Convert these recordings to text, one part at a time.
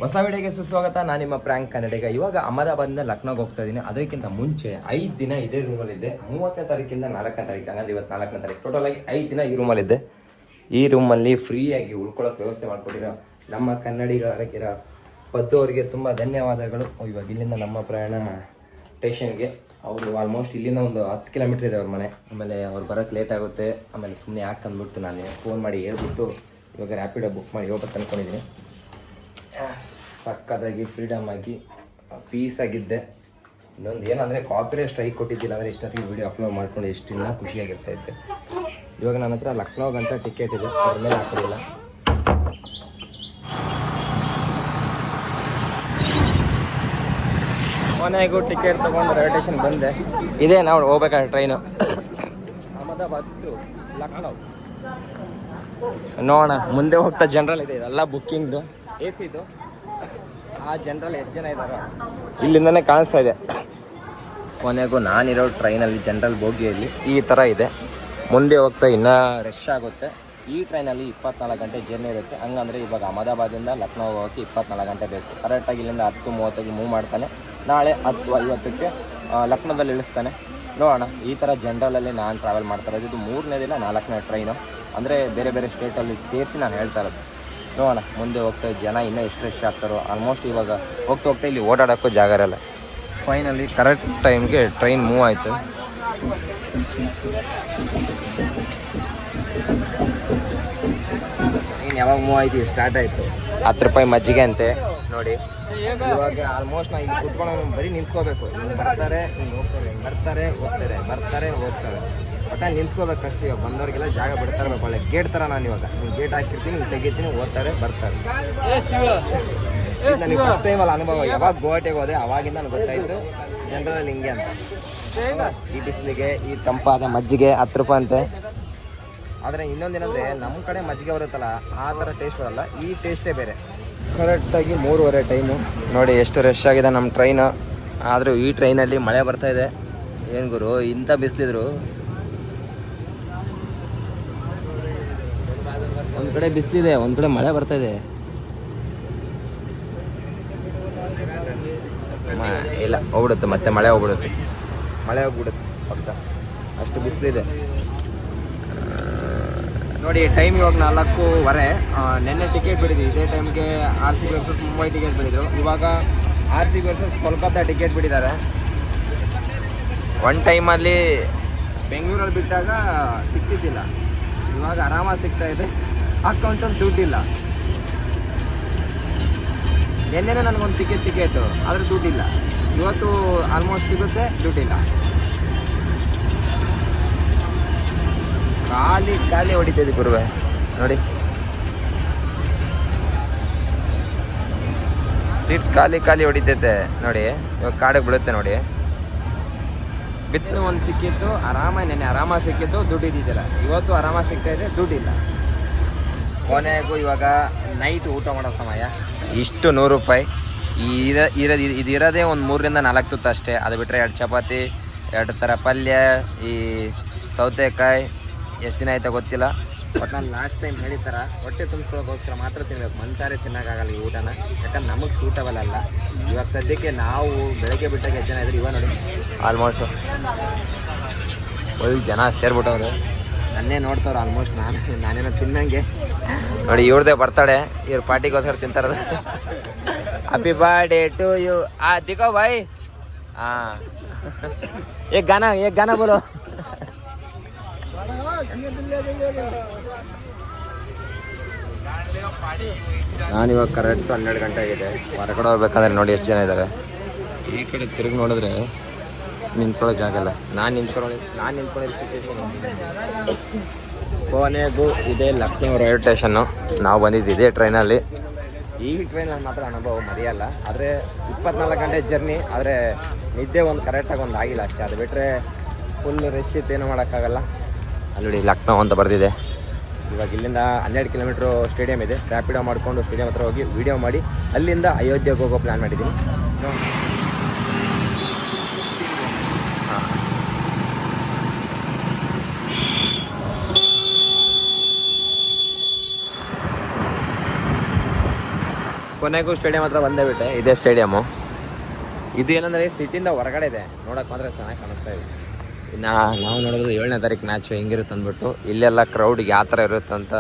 ಹೊಸ ವಿಡಿಯೋಗೆ ಸುಸ್ವಾಗತ. ನಾನು ನಿಮ್ಮ ಪ್ರ್ಯಾಂಕ್ ಕನ್ನಡಿಗ. ಇವಾಗ ಅಹಮದಾಬಾದಿಂದ ಲಕ್ನೋಗೆ ಹೋಗ್ತಾ ಇದ್ದೀನಿ. ಅದಕ್ಕಿಂತ ಮುಂಚೆ 5 ದಿನ ಇದೇ ರೂಮಲ್ಲಿದ್ದೆ. 30ನೇ ತಾರೀಕಿಂದ 4ನೇ ತಾರೀಕು, ಹಂಗಂದ್ರೆ ಇವತ್ತು 4ನೇ ತಾರೀಕು. ಟೋಟಲ್ ಆಗಿ 5 ದಿನ ಈ ರೂಮಲ್ಲಿದ್ದೆ. ಈ ರೂಮಲ್ಲಿ ಫ್ರೀಯಾಗಿ ಉಳ್ಕೊಳ್ಳೋಕೆ ವ್ಯವಸ್ಥೆ ಮಾಡಿಕೊಟ್ಟಿರೋ ನಮ್ಮ ಕನ್ನಡಿಗರಿಗಿರೋ ಪದ್ದು ಅವರಿಗೆ ತುಂಬ ಧನ್ಯವಾದಗಳು. ಇವಾಗ ಇಲ್ಲಿಂದ ನಮ್ಮ ಪ್ರಯಾಣ ಸ್ಟೇಷನ್ಗೆ. ಅವರು ಆಲ್ಮೋಸ್ಟ್ ಇಲ್ಲಿಂದ ಒಂದು 10 ಕಿಲೋಮೀಟ್ರ್ ಇದೆ ಅವ್ರ ಮನೆ. ಆಮೇಲೆ ಅವ್ರು ಬರೋಕ್ಕೆ ಲೇಟ್ ಆಗುತ್ತೆ. ಆಮೇಲೆ ಸುಮ್ಮನೆ ಯಾಕೆ ಅಂದ್ಬಿಟ್ಟು ನಾನು ಫೋನ್ ಮಾಡಿ ಹೇಳ್ಬಿಟ್ಟು ಇವಾಗ ರ್ಯಾಪಿಡೋ ಬುಕ್ ಮಾಡಿ ಹೋಗ್ಬೇಕು ಅಂದ್ಕೊಂಡಿದ್ದೀನಿ. ಸಕ್ಕತ್ತಾಗಿ ಫ್ರೀಡಮ್ ಆಗಿ ಪೀಸಾಗಿದ್ದೆ. ಇನ್ನೊಂದು ಏನಂದರೆ ಕಾಪಿರೈಟ್ ಸ್ಟ್ರೈಕ್ ಕೊಟ್ಟಿದ್ದಿಲ್ಲ ಅಂದರೆ ಇಷ್ಟೊತ್ತಿಗೆ ವೀಡಿಯೋ ಅಪ್ಲೋಡ್ ಮಾಡ್ಕೊಂಡು ಎಷ್ಟು ಇನ್ನೂ ಖುಷಿಯಾಗಿರ್ತಾಯಿದ್ದೆ. ಇವಾಗ ನನ್ನ ಹತ್ರ ಲಕ್ನೋ ಗಂಟ ಟಿಕೆಟ್ ಇದೆ, ಅದ್ರ ಮೇಲೆ ಹಾಕೋದಿಲ್ಲ. ಕೊನೆಗೂ ಟಿಕೆಟ್ ತೊಗೊಂಡು ರೈಲ್ವೆ ಸ್ಟೇಷನ್ ಬಂದೆ. ಇದೇ ನಾವು ಹೋಗ್ಬೇಕಾದ್ರೆ ಟ್ರೈನು ಅಹಮದಾಬಾದ್ ಟು ಲಕ್ನೋ. ನೋಡೋಣ ಮುಂದೆ ಹೋಗ್ತಾ ಜನರಲ್ ಇದೆ, ಇದೆಲ್ಲ ಬುಕ್ಕಿಂಗ್ದು AC ಇದು. ಆ ಜನರಲ್ ಎಷ್ಟು ಜನ ಇದ್ದಾರೋ ಇಲ್ಲಿಂದನೇ ಕಾಣಿಸ್ತಾ ಇದೆ. ಕೊನೆಗೂ ನಾನಿರೋ ಟ್ರೈನಲ್ಲಿ ಜನರಲ್ ಬೋಗಿಯಲ್ಲಿ ಈ ಥರ ಇದೆ. ಮುಂದೆ ಹೋಗ್ತಾ ಇನ್ನೂ ರಶ್ ಆಗುತ್ತೆ. ಈ ಟ್ರೈನಲ್ಲಿ 24 ಗಂಟೆ ಜರ್ನಿ ಇರುತ್ತೆ. ಹಂಗಂದರೆ ಇವಾಗ ಅಹಮದಾಬಾದಿಂದ ಲಕ್ನೋ ಹೋಗೋಕ್ಕೆ 24 ಗಂಟೆ ಬೇಕು. ಕರೆಕ್ಟಾಗಿ ಇಲ್ಲಿಂದ 10:30ಗೆ ಮೂವ್ ಮಾಡ್ತಾನೆ. ನಾಳೆ 10:50ಕ್ಕೆ ಲಕ್ನೋದಲ್ಲಿ ಇಳಿಸ್ತಾನೆ. ನೋಡೋಣ. ಈ ಥರ ಜನರಲಲ್ಲಿ ನಾನು ಟ್ರಾವೆಲ್ ಮಾಡ್ತಾ ಇರೋದು. ಇದು 3ನೇ ದಿನ 4ನೇ ಟ್ರೈನು. ಅಂದರೆ ಬೇರೆ ಬೇರೆ ಸ್ಟೇಟಲ್ಲಿ ಸೇರಿಸಿ ನಾನು ಹೇಳ್ತಾ ಇರೋದು. ನೋಡೋಣ ಮುಂದೆ ಹೋಗ್ತಾ ಜನ ಇನ್ನೂ ಎಷ್ಟು ರಶ್ ಆಗ್ತಾರೋ. ಆಲ್ಮೋಸ್ಟ್ ಇವಾಗ ಹೋಗ್ತಾ ಹೋಗ್ತಾ ಇಲ್ಲಿ ಓಡಾಡೋಕ್ಕೂ ಜಾಗ ಇರಲ್ಲ. ಫೈನಲಿ ಕರೆಕ್ಟ್ ಟೈಮ್ಗೆ ಟ್ರೈನ್ ಮೂವ್ ಆಯಿತು. ಟ್ರೈನ್ ಯಾವಾಗ ಮೂವ್ ಆಯಿತು ಸ್ಟಾರ್ಟ್ ಆಯಿತು. 10 ರೂಪಾಯಿ ಮಜ್ಜಿಗೆ ಅಂತೆ ನೋಡಿ. ಇವಾಗ ಆಲ್ಮೋಸ್ಟ್ ನಾವು ಇಲ್ಲಿ ಕುತ್ಕೊಂಡು ಬರೀ ನಿಂತ್ಕೋಬೇಕು. ಹಿಂಗೆ ಬರ್ತಾರೆ, ಹಿಂಗೆ ಹೋಗ್ತಾರೆ, ಹಿಂಗೆ ಬರ್ತಾರೆ ಹೋಗ್ತಾರೆ, ಬರ್ತಾರೆ ಹೋಗ್ತಾರೆ. ಒಟ್ಟ ನಿಂತ್ಕೋಬೇಕಷ್ಟು. ಇವಾಗ ಬಂದವ್ರಿಗೆಲ್ಲ ಜಾಗ ಬಿಡ್ತಾ ಇರ್ಬೇಕು. ಒಳ್ಳೆ ಗೇಟ್ ಥರ ನಾನು ಇವಾಗ ಗೇಟ್ ಹಾಕಿರ್ತೀನಿ, ಹಿಂಗೆ ತೆಗಿತೀನಿ, ಓದ್ತಾರೆ ಬರ್ತಾರೆ. ನನಗೆ ಫಸ್ಟ್ ಟೈಮಲ್ಲಿ ಅನುಭವ. ಯಾವಾಗ ಗುವಾಹಟಿಗೆ ಹೋದೆ ಅವಾಗಿಂದ ನನಗೆ ಗೊತ್ತಾಯಿತು ಜನರಲ್ಲಿ ಹಿಂಗೆ ಅಂತ. ಈ ಬಿಸಿಲಿಗೆ ಈ ತಂಪಾದ ಮಜ್ಜಿಗೆ 10 ರೂಪಾಯಿ ಅಂತೆ. ಆದರೆ ಇನ್ನೊಂದೇನಂದರೆ ನಮ್ಮ ಕಡೆ ಮಜ್ಜಿಗೆ ಬರುತ್ತಲ್ಲ ಆ ಥರ ಟೇಸ್ಟ್ ಬರಲ್ಲ. ಈ ಟೇಸ್ಟೇ ಬೇರೆ. ಕರೆಕ್ಟಾಗಿ 3:30 ಟೈಮು. ನೋಡಿ ಎಷ್ಟು ರಶ್ ಆಗಿದೆ ನಮ್ಮ ಟ್ರೈನು. ಆದರೂ ಈ ಟ್ರೈನಲ್ಲಿ ಮಳೆ ಬರ್ತಾಯಿದೆ. ಏನು ಗುರು ಇಂಥ ಬಿಸಿಲಿದ್ರು. ಒಂದು ಕಡೆ ಬಿಸಿಲಿದೆ, ಒಂದು ಕಡೆ ಮಳೆ ಬರ್ತಾಯಿದೆ. ಇಲ್ಲ ಹೋಗ್ಬಿಡುತ್ತೆ, ಮತ್ತೆ ಮಳೆ ಹೋಗ್ಬಿಡುತ್ತೆ. ಮಳೆ ಹೋಗ್ಬಿಡುತ್ತೆ ಪಕ್ಕ, ಅಷ್ಟು ಬಿಸಿಲಿದೆ ನೋಡಿ. ಟೈಮ್ ಇವಾಗ 4:15. ನೆನ್ನೆ ಟಿಕೆಟ್ ಬಿಟ್ಟಿದ್ವಿ ಇದೇ ಟೈಮ್ಗೆ. RCB ವರ್ಸಸ್ ಮುಂಬೈ ಟಿಕೆಟ್ ಬಿಟ್ಟಿದ್ರು. ಇವಾಗ RCB ವರ್ಸಸ್ ಕೋಲ್ಕತ್ತಾ ಟಿಕೆಟ್ ಬಿಟ್ಟಿದ್ದಾರೆ. ಒನ್ ಟೈಮಲ್ಲಿ ಬೆಂಗಳೂರಲ್ಲಿ ಬಿಟ್ಟಾಗ ಸಿಕ್ತಿದ್ದಿಲ್ಲ, ಇವಾಗ ಆರಾಮಾಗಿ ಸಿಗ್ತಾ ಇದೆ. ಅಕೌಂಟಲ್ಲಿ ದುಡ್ಡಿಲ್ಲ. ನಿನ್ನೆನೇ ನನಗೊಂದು ಸಿಕ್ಕಿದ ಟಿಕೆಟು, ಆದರೆ ದುಡ್ಡಿಲ್ಲ. ಇವತ್ತು ಆಲ್ಮೋಸ್ಟ್ ಸಿಗುತ್ತೆ, ದುಡ್ಡಿಲ್ಲ. ಖಾಲಿ ಹೊಡಿತೈತಿ ಗುರುವೆ ನೋಡಿ. ಸೀಟ್ ಖಾಲಿ ಹೊಡಿತೈತೆ ನೋಡಿ. ಇವಾಗ ಕಾಡಿಗೆ ಬಿಡುತ್ತೆ ನೋಡಿ. ಬಿತ್ತನೆ ಒಂದು ಸಿಕ್ಕಿತ್ತು ಆರಾಮಾಗಿ. ನೆನ್ನೆ ಆರಾಮಾಗಿ ಸಿಕ್ಕಿತ್ತು, ದುಡ್ಡು ಇದ್ದಿದ್ದಿಲ್ಲ. ಇವತ್ತು ಆರಾಮಾಗಿ ಸಿಗ್ತಾಯಿದೆ, ದುಡ್ಡಿಲ್ಲ. ಕೊನೆಗೂ ಇವಾಗ ನೈಟ್ ಊಟ ಮಾಡೋ ಸಮಯ. ಇಷ್ಟು 100 ರೂಪಾಯಿ. ಇದು ಇರೋದೇ ಒಂದು 3ರಿಂದ 4 ತುತ್ತು ಅಷ್ಟೇ. ಅದು ಬಿಟ್ಟರೆ 2 ಚಪಾತಿ, 2 ಥರ ಪಲ್ಯ, ಈ ಸೌತೆಕಾಯಿ. ಎಷ್ಟು ದಿನ ಆಯ್ತಾ ಗೊತ್ತಿಲ್ಲ. ಬಟ್ ನಾನು ಲಾಸ್ಟ್ ಟೈಮ್ ಹೇಳಿರ್ತಾರ ಹೊಟ್ಟೆ ತುಂಬಿಸ್ಕೊಳ್ಳೋಕ್ಕೋಸ್ಕರ ಮಾತ್ರ ತಿನ್ಬೇಕು. ಮನ್ಸಾರೆ ತಿನ್ನೋಕ್ಕಾಗಲ್ಲ ಈ ಊಟನ, ಯಾಕಂದ್ರೆ ನಮಗೆ ಸೂಟಬಲ್ ಅಲ್ಲ. ಇವಾಗ ಸದ್ಯಕ್ಕೆ ನಾವು ಬೆಳಗ್ಗೆ ಬಿಟ್ಟಾಗ ಎಷ್ಟು ಜನ ಇದ್ರು ಇವಾಗ ನೋಡಿ ಆಲ್ಮೋಸ್ಟು ಒಳ್ಳೆ ಜನ ಸೇರ್ಬಿಟ್ಟವ್ರು. ನನ್ನೇ ನೋಡ್ತವ್ರು ಆಲ್ಮೋಸ್ಟ್. ನಾನೇನೋ ತಿನ್ನಂಗೆ ನೋಡಿ. ಇವ್ರದೇ ಬರ್ತಾಳೆ, ಇವ್ರ ಪಾರ್ಟಿಗೋಸ್ಕರ ತಿಂತಾರದು. Happy birthday to you. ದಿಖೋ ಭಾಯ್. ಹಾಂ ಏಕ್ ಗಾನ ಬೋಲೋ. ನಾನಿವಾಗ ಕರೆಕ್ಟ್ 12 ಗಂಟೆ ಆಗಿದೆ. ಹೊರಗಡೆ ಹೋಗ್ಬೇಕಂದ್ರೆ ನೋಡಿ ಎಷ್ಟು ಜನ ಇದ್ದಾರೆ. ಈ ಕಡೆ ತಿರುಗಿ ನೋಡಿದ್ರೆ ನಿಂತ್ಕೊಳ್ಳೋಕೆ ಜಾಗ ಇಲ್ಲ. ನಾನು ನಿಂತ್ಕೊಂಡಿರೋ ಸಿಚುವೇಶನ್. ಕೊನೆಗೂ ಇದೇ ಲಕ್ನೋ ರೈಲ್ವೆ ಸ್ಟೇಷನ್ನು. ನಾವು ಬಂದಿದ್ದು ಇದೇ ಟ್ರೈನಲ್ಲಿ. ಈ ಟ್ರೈನಲ್ಲಿ ಮಾತ್ರ ಅನುಭವ ಮರೆಯಲ್ಲ. ಆದರೆ 24 ಗಂಟೆ ಜರ್ನಿ. ಆದರೆ ನಿದ್ದೆ ಒಂದು ಕರೆಕ್ಟಾಗಿ ಒಂದು ಆಗಿಲ್ಲ ಅಷ್ಟೇ. ಅದು ಬಿಟ್ಟರೆ ಫುಲ್ ರಶ್ ಇತ್ತು, ಏನೂ ಮಾಡೋಕ್ಕಾಗಲ್ಲ. ಅಲ್ಲಿ ಲಕ್ನೋ ಅಂತ ಬರ್ದಿದೆ. ಇವಾಗ ಇಲ್ಲಿಂದ 12 ಕಿಲೋಮೀಟ್ರು ಸ್ಟೇಡಿಯಂ ಇದೆ. ರ್ಯಾಪಿಡೋ ಮಾಡಿಕೊಂಡು ಸ್ಟೇಡಿಯಂ ಹತ್ರ ಹೋಗಿ ವೀಡಿಯೋ ಮಾಡಿ ಅಲ್ಲಿಂದ ಅಯೋಧ್ಯೆಗೆ ಹೋಗೋ ಪ್ಲ್ಯಾನ್ ಮಾಡಿದ್ದೀನಿ. ಕೊನೆಗೂ ಸ್ಟೇಡಿಯಂ ಹತ್ರ ಬಂದೇ ಬಿಟ್ಟೆ. ಇದೇ ಸ್ಟೇಡಿಯಮು. ಇದು ಏನಂದರೆ ಸಿಟಿಯಿಂದ ಹೊರಗಡೆ ಇದೆ, ನೋಡೋಕೆ ಮಾತ್ರ ಚೆನ್ನಾಗಿ ಕಾಣಿಸ್ತಾ ಇದೆ. ಇನ್ನು ನಾವು ನೋಡೋದು 7ನೇ ತಾರೀಕು ಮ್ಯಾಚು ಹೆಂಗಿರುತ್ತೆ ಅಂದ್ಬಿಟ್ಟು. ಇಲ್ಲೆಲ್ಲ ಕ್ರೌಡ್ಗೆ ಯಾವ ಥರ ಇರುತ್ತೆ ಅಂತ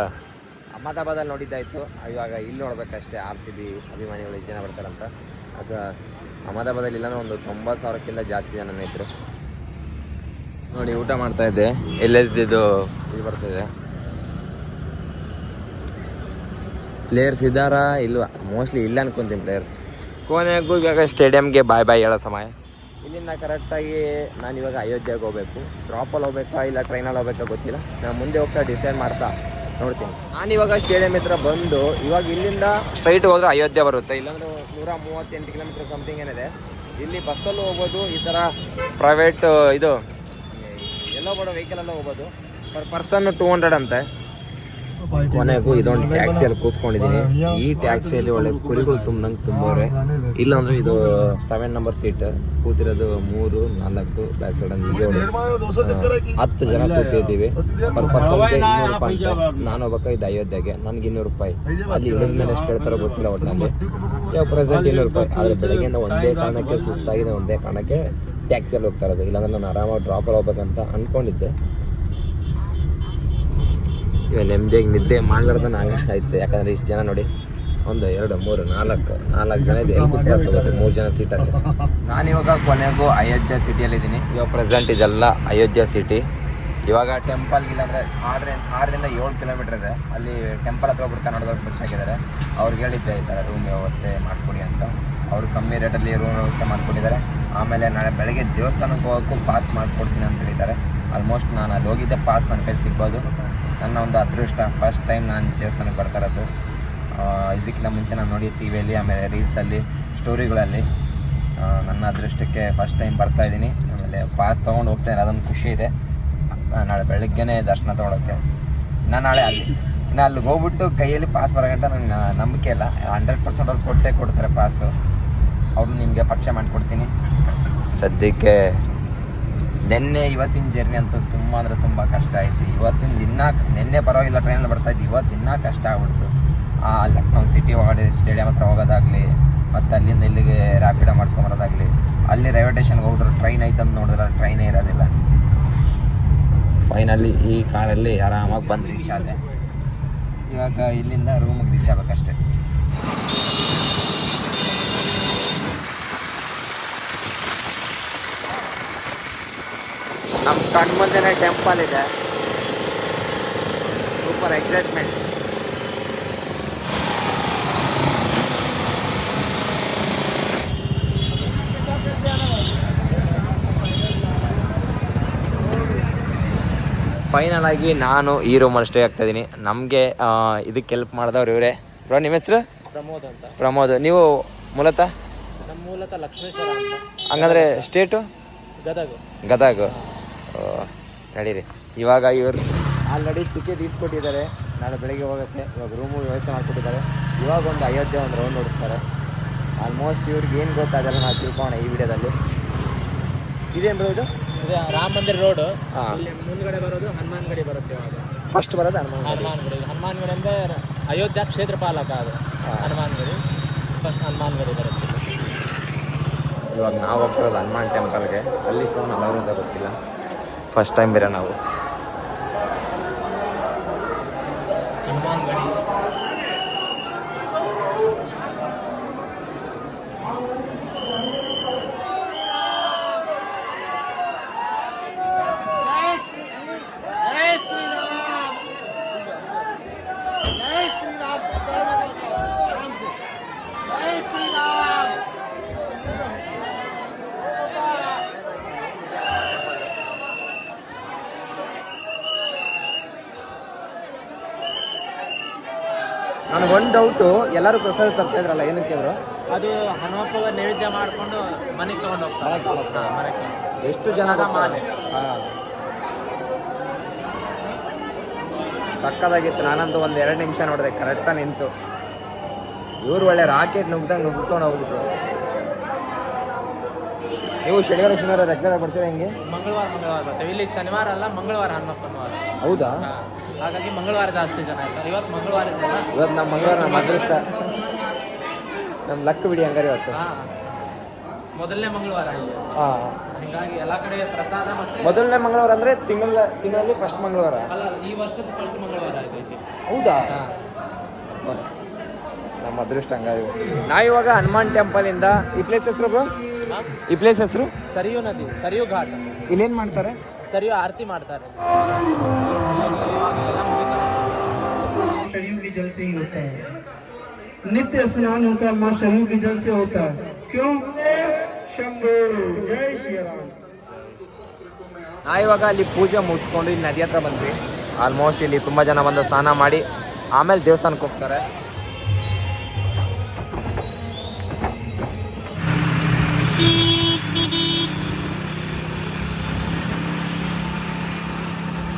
ಅಹಮದಾಬಾದಲ್ಲಿ ನೋಡಿದ್ದಾಯಿತು. ಇವಾಗ ಇಲ್ಲಿ ನೋಡ್ಬೇಕಷ್ಟೇ. RCB ಅಭಿಮಾನಿಗಳು ಎಷ್ಟು ಜನ ಬರ್ತಾರಂತ. ಅದು ಅಹಮದಾಬಾದಲ್ಲಿ ಇಲ್ಲಾಂದ್ರೆ ಒಂದು 90,000ಕ್ಕಿಂತ ಜಾಸ್ತಿ ಜನ ಇದ್ದರು. ನೋಡಿ ಊಟ ಮಾಡ್ತಾಯಿದ್ದೆ. LSD ಇದು ಬರ್ತಿದೆ. ಪ್ಲೇಯರ್ಸ್ ಇದ್ದಾರಾ ಇಲ್ವಾ? ಮೋಸ್ಟ್ಲಿ ಇಲ್ಲ ಅನ್ಕೊಂತೀನಿ ಪ್ಲೇಯರ್ಸ್. ಕೊನೆಗೂ ಇವಾಗ ಸ್ಟೇಡಿಯಮ್ಗೆ ಬಾಯ್ ಹೇಳೋ ಸಮಯ. ಇಲ್ಲಿಂದ ಕರೆಕ್ಟಾಗಿ ನಾನು ಇವಾಗ ಅಯೋಧ್ಯೆಗೆ ಹೋಗಬೇಕು. ಡ್ರಾಪಲ್ಲಿ ಹೋಗ್ಬೇಕಾ ಇಲ್ಲ ಟ್ರೈನಲ್ಲಿ ಹೋಗ್ಬೇಕಾ ಗೊತ್ತಿಲ್ಲ. ನಾನು ಮುಂದೆ ಹೋಗ್ತಾ ಡಿಸೈಡ್ ಮಾಡ್ತಾ ನೋಡ್ತೀನಿ. ನಾನಿವಾಗ ಸ್ಟೇಡಿಯಂ ಹತ್ರ ಬಂದು ಇವಾಗ ಇಲ್ಲಿಂದ ಸ್ಟ್ರೈಟ್ ಹೋದ್ರೆ ಅಯೋಧ್ಯೆ ಬರುತ್ತೆ. ಇಲ್ಲಾಂದ್ರೆ 138 ಕಿಲೋಮೀಟರ್ ಸಮಥಿಂಗ್ ಏನಿದೆ. ಇಲ್ಲಿ ಬಸ್ಸಲ್ಲೂ ಹೋಗ್ಬೋದು, ಈ ಥರ ಪ್ರೈವೇಟ್ ಇದು ಎಲ್ಲೋ ಬಡೋ ವೆಹಿಕಲಲ್ಲೂ ಹೋಗ್ಬೋದು. ಪರ್ ಪರ್ಸನ್ 200 ಅಂತೆ. ಕೊನೆಗೂ ಇದೊಂದು ಟ್ಯಾಕ್ಸಿಯಲ್ಲಿ ಕೂತ್ಕೊಂಡಿದ್ದೀನಿ. ಈ ಟ್ಯಾಕ್ಸಿಯಲ್ಲಿ ಒಳ್ಳೆ ಕುರಿಗಳು ತುಂಬ್ದಂಗೆ ತುಂಬೋರೆ. ಇಲ್ಲಾಂದ್ರೆ ಇದು 7 ನಂಬರ್ ಸೀಟ್. ಕೂತಿರೋದು 3, 4 ಬ್ಯಾಕ್ ಸೈಡ್ 10 ಜನ ಕೂತಿದ್ದೀವಿ. ಪರ್ ಪರ್ಸನ್ಗೆ 200 ರೂಪಾಯಿ ಅಂತೆ. ನಾನು ಹೋಗ್ಬೇಕಾ ಇದು ಅಯೋಧ್ಯೆಗೆ, ನನಗೆ 200 ರೂಪಾಯಿ. ಅಲ್ಲಿ ಇಳಿದ ಮೇಲೆ ಎಷ್ಟು ಹೇಳ್ತಾರೋ ಗೊತ್ತಿಲ್ಲ. ಒಟ್ಟಿನಲ್ಲಿ ಇವಾಗ ಪ್ರೆಸೆಂಟ್ 200 ರೂಪಾಯಿ. ಆದರೆ ಬೆಳಗ್ಗೆಯಿಂದ ಒಂದೇ ಕಾರಣಕ್ಕೆ ಸುಸ್ತಾಗಿದೆ, ಒಂದೇ ಕಾರಣಕ್ಕೆ ಟ್ಯಾಕ್ಸಿಯಲ್ಲಿ ಹೋಗ್ತಾ ಇರೋದು. ಇಲ್ಲಾಂದ್ರೆ ನಾನು ಆರಾಮಾಗಿ ಡ್ರಾಪಲ್ಲಿ ಹೋಗ್ಬೇಕಂತ ಅಂದ್ಕೊಂಡಿದ್ದೆ. ಇವಾಗ ನೆಮ್ಮದಿಯಾಗಿ ನಿದ್ದೆ ಮಾಡಲಾರ್ದ ನಂಗೆ ಆಯ್ತು. ಯಾಕಂದರೆ ಇಷ್ಟು ಜನ ನೋಡಿ, 1, 2, 3, 4 ಜನ ಇದೆ. ಎಲ್ಲಿ ಕೂತ್ಕೊಳ್ಳೋದು 3 ಜನ ಸೀಟಲ್ಲಿ. ನಾನಿವಾಗ ಕೊನೆಗೂ ಅಯೋಧ್ಯೆ ಸಿಟಿಯಲ್ಲಿದ್ದೀನಿ. ಇವಾಗ ಪ್ರೆಸೆಂಟ್ ಇದೆಲ್ಲ ಅಯೋಧ್ಯೆ ಸಿಟಿ. ಇವಾಗ ಟೆಂಪಲ್ಗೆ ಇಲ್ಲಾಂದರೆ 6ರಿಂದ 7 ಕಿಲೋಮೀಟರ್ ಇದೆ. ಅಲ್ಲಿ ಟೆಂಪಲ್ ಹತ್ರ ಒಬ್ರು ಕನ್ನಡದವ್ರು ಬಿಡಿಸಾಕಿದ್ದಾರೆ. ಅವ್ರಿಗೆ ಹೇಳಿದ್ದೆ ಈ ಥರ ರೂಮ್ ವ್ಯವಸ್ಥೆ ಮಾಡಿಕೊಡಿ ಅಂತ. ಅವರು ಕಮ್ಮಿ ರೇಟಲ್ಲಿ ರೂಮ್ ವ್ಯವಸ್ಥೆ ಮಾಡಿಕೊಟ್ಟಿದ್ದಾರೆ. ಆಮೇಲೆ ನಾಳೆ ಬೆಳಗ್ಗೆ ದೇವಸ್ಥಾನಕ್ಕೆ ಹೋಗೋಕ್ಕೂ ಪಾಸ್ ಮಾಡಿಕೊಡ್ತೀನಿ ಅಂತ ಹೇಳಿದ್ದಾರೆ. ಆಲ್ಮೋಸ್ಟ್ ನಾನು ಅಲ್ಲಿ ಹೋಗಿದ್ದೆ, ಪಾಸ್ ನನ್ನ ಕೈಲಿ ಸಿಗ್ಬೋದು. ನನ್ನ ಒಂದು ಅದೃಷ್ಟ. ಫಸ್ಟ್ ಟೈಮ್ ನಾನು ದೇವಸ್ಥಾನಕ್ಕೆ ಬರ್ತಾ ಇರೋದು. ಇದಕ್ಕಿಂತ ಮುಂಚೆ ನಾನು ನೋಡಿ ಟಿವಿಯಲ್ಲಿ, ಆಮೇಲೆ ರೀಲ್ಸಲ್ಲಿ, ಸ್ಟೋರಿಗಳಲ್ಲಿ. ನನ್ನ ಅದೃಷ್ಟಕ್ಕೆ ಫಸ್ಟ್ ಟೈಮ್ ಬರ್ತಾಯಿದ್ದೀನಿ. ಆಮೇಲೆ ಪಾಸ್ ತೊಗೊಂಡು ಹೋಗ್ತಾಯಿದ್ದೀನಿ, ಅದೊಂದು ಖುಷಿ ಇದೆ. ನಾಳೆ ಬೆಳಗ್ಗೆನೇ ದರ್ಶನ ತೊಗೊಳಕ್ಕೆ. ನಾನು ನಾಳೆ ಇನ್ನು ಅಲ್ಲಿಗೆ ಹೋಗ್ಬಿಟ್ಟು ಕೈಯಲ್ಲಿ ಪಾಸ್ ಬರೋಗಂಟ ನನಗೆ ನಂಬಿಕೆ ಇಲ್ಲ. 100% ಅವ್ರು ಕೊಡ್ತಾರೆ ಪಾಸು. ಅವ್ರನ್ನ ನಿಮಗೆ ಪರಿಚಯ ಮಾಡಿಕೊಡ್ತೀನಿ. ಸದ್ಯಕ್ಕೆ ಇವತ್ತಿನ ಜರ್ನಿ ಅಂತೂ ತುಂಬ ಅಂದರೆ ತುಂಬ ಕಷ್ಟ ಆಯಿತು. ನಿನ್ನೆ ಪರವಾಗಿಲ್ಲ, ಟ್ರೈನಲ್ಲಿ ಬರ್ತಾಯಿದ್ದು. ಇವತ್ತು ಇನ್ನೂ ಕಷ್ಟ ಆಗ್ಬಿಡ್ತು. ಲಕ್ನೋ ಸಿಟಿ ಒಳಗಡೆ ಸ್ಟೇಡಿಯಂ ಹತ್ರ ಹೋಗೋದಾಗಲಿ, ಮತ್ತು ಅಲ್ಲಿಂದ ಇಲ್ಲಿಗೆ ರ್ಯಾಪಿಡೋ ಮಾಡ್ಕೊಂಬರೋದಾಗಲಿ. ಅಲ್ಲಿ ರೈಲ್ವೆ ಸ್ಟೇಷನ್ಗೆ ಹೋಗ್ಬಿಟ್ರೆ ಟ್ರೈನ್ ಐತಂತ ನೋಡಿದ್ರೆ ಟ್ರೈನೇ ಇರೋದಿಲ್ಲ. ಫೈನಲ್ಲಿ ಈ ಕಾರಲ್ಲಿ ಆರಾಮಾಗಿ ಬಂದು ರೀಚ್ ಆದೆ. ಇವಾಗ ಇಲ್ಲಿಂದ ರೂಮಿಗೆ ರೀಚ್ ಆಗಬೇಕಷ್ಟೆ. ನಮ್ಮ ಕಣ್ಮುಂದೆನೇ ಟೆಂಪಲ್ ಇದೆ. Super excitement. ಫೈನಲ್ ಆಗಿ ನಾನು ಈ ರೂಮಲ್ಲಿ ಸ್ಟೇ ಆಗ್ತಾ ಇದ್ದೀನಿ. ನಮಗೆ ಇದಕ್ಕೆ ಹೆಲ್ಪ್ ಮಾಡಿದವ್ರು ಇವರೇ. ಬ್ರೋ, ನಿಮ್ಮ ಹೆಸರು? ಪ್ರಮೋದ್ ಅಂತ. ಪ್ರಮೋದ್. ನೀವು ಮೂಲತಃ? ನಮ್ಮ ಮೂಲತಃ ಲಕ್ಷ್ಮೇಶ್ವರ ಅಂತ. ಹಂಗಂದ್ರೆ ಸ್ಟೇಟು? ಗದಗ. ನಡೀರಿ. ಇವಾಗ ಇವರು ಆಲ್ರೆಡಿ ಟಿಕೆಟ್ ಇಸ್ಕೊಟ್ಟಿದ್ದಾರೆ. ನಾಳೆ ಬೆಳಗ್ಗೆ ಹೋಗುತ್ತೆ. ಇವಾಗ ರೂಮು ವ್ಯವಸ್ಥೆ ಮಾಡಿಕೊಟ್ಟಿದ್ದಾರೆ. ಇವಾಗ ಒಂದು ಅಯೋಧ್ಯೆ ಒಂದು ರೌಂಡ್ ಓಡಿಸ್ತಾರೆ. ಆಲ್ಮೋಸ್ಟ್ ಇವ್ರಿಗೆ ಏನು ಗೊತ್ತಾಗಲ್ಲ, ನಾವು ತಿಳ್ಕೋಣ ಈ ವಿಡಿಯೋದಲ್ಲಿ. ಇದೇನು ರೋಡು? ಇದು ರಾಮ ಮಂದಿರ ರೋಡು. ಇಲ್ಲಿ ಮುಂದ್ಗಡೆ ಬರೋದು ಹನುಮಾನ್ ಗಡಿ ಬರುತ್ತೆ. ಇವಾಗ ಫಸ್ಟ್ ಬರೋದು ಹನುಮಾನ್ ಗಡಿ. ಹನುಮಾನ್ ಗಡಿ ಅಂದರೆ ಅಯೋಧ್ಯ ಕ್ಷೇತ್ರ ಪಾಲಕ. ಅದು ಹನುಮಾನ್ ಗಡಿ. ಫಸ್ಟ್ ಹನುಮಾನ್ ಗಡಿ ಬರುತ್ತೆ. ಇವಾಗ ನಾವು ಹೋಗ್ತಿರೋದು ಹನುಮಾನ್ ಟೆಂಪಲ್ಗೆ. ಅಲ್ಲಿ ಫೋನ್ ಅಲೌ ಅಂತ ಗೊತ್ತಿಲ್ಲ. ಫಸ್ಟ್ ಟೈಮ್ ಬೇರೆ ನಾವು ಹನುಮಾನ್ ಗಡಿ. ನನಗೊಂದು ಡೌಟು, ಎಲ್ಲರೂ ಪ್ರಸಾದ ತರ್ತಾ ಇದ್ರಲ್ಲ, ಏನಕ್ಕೆ ಅವರು? ಅದು ಹನುಮಪ್ಪಗ ನೈವೇದ್ಯ ಮಾಡಿಕೊಂಡು ಮನೆಗೆ ತೊಗೊಂಡು ಹೋಗ್ತಾರೆ. ಎಷ್ಟು ಜನ ಮಾಲೆ. ಹಾಂ, ಸಕ್ಕದಾಗಿತ್ತು. ನಾನಂತೂ ಒಂದು 2 ನಿಮಿಷ ನೋಡಿದೆ, ಕರೆಕ್ಟಾಗಿ ನಿಂತು. ಇವರು ಒಳ್ಳೆ ರಾಕೆಟ್ ನುಗ್ದಂಗೆ ನುಗ್ಕೊಂಡು ಹೋಗ್ಬಿಟ್ರು. ನೀವು ಶನಿವಾರ ರೆಗ್ಯುಲರ್ ಬರ್ತೀರಾ ಹೆಂಗೆ? ಮಂಗಳವಾರ ಬರ್ತೇವೆ. ಇಲ್ಲಿ ಶನಿವಾರ ಅಲ್ಲ, ಮಂಗಳವಾರ ಹನುಮಪ್ಪನ ವಾರ. ಹೌದಾ? ಹಾಗಾಗಿ ಮಂಗಳವಾರ ಜಾಸ್ತಿ ಜನ ಇರ್ತಾರೆ. ಇವತ್ತು ಮಂಗಳವಾರ ಇದೆಯಲ್ಲ, ಇವತ್ತು ನಮ್ಮ ಮಂಗಳವಾರ ನಮ್ಮ ಅದೃಷ್ಟ. ನಮ್ಮ ಲಕ್ ಬಿಡಿ ಹಂಗಾರೆ ಇವತ್ತು. ಮೊದಲನೇ ಮಂಗಳವಾರ ಇದೆ, ಹಾಂ, ಹೀಗಾಗಿ ಎಲ್ಲ ಕಡೆ ಪ್ರಸಾದ ಮತ್ತೆ ಮೊದಲನೇ ಮಂಗಳವಾರ ಅಂದರೆ ತಿಂಗಳಲ್ಲಿ ಫಸ್ಟ್ ಮಂಗಳವಾರ. ಅಲ್ಲ, ಈ ವರ್ಷದ ಫಸ್ಟ್ ಮಂಗಳವಾರ ಆಗೈತಿ. ಹೌದಾ? ನಮ್ಮ ಅದೃಷ್ಟ ಹಂಗಾಗಿ. ನಾವಿವಾಗ ಹನುಮಾನ್ ಟೆಂಪಲಿಂದ ಈ ಪ್ಲೇಸ್ ಹೆಸರು ಬ್ರೋ, ಈ ಪ್ಲೇಸ್ ಹೆಸರು ಸರಿಯು ನದಿ, ಸರಿಯು ಘಾಟ್. ಇಲ್ಲೇನು ಮಾಡ್ತಾರೆ? ಸರಿಯು ಆರತಿ ಮಾಡ್ತಾರೆ. सरयू के जल से ही होता है। नित्य स्नान उनका माँ सरयू के जल से होता है। क्यों? शंभो जय श्री राम। ಇವಾಗ ಅಲ್ಲಿ ಪೂಜೆ ಮುಗಿಸ್ಕೊಂಡು ಇಲ್ಲಿ ನದಿ ಹತ್ರ ಬಂದ್ವಿ. ಆಲ್ಮೋಸ್ಟ್ ಇಲ್ಲಿ ತುಂಬ ಜನ ಬಂದು ಸ್ನಾನ ಮಾಡಿ ಆಮೇಲೆ ದೇವಸ್ಥಾನಕ್ಕೆ ಹೋಗ್ತಾರೆ.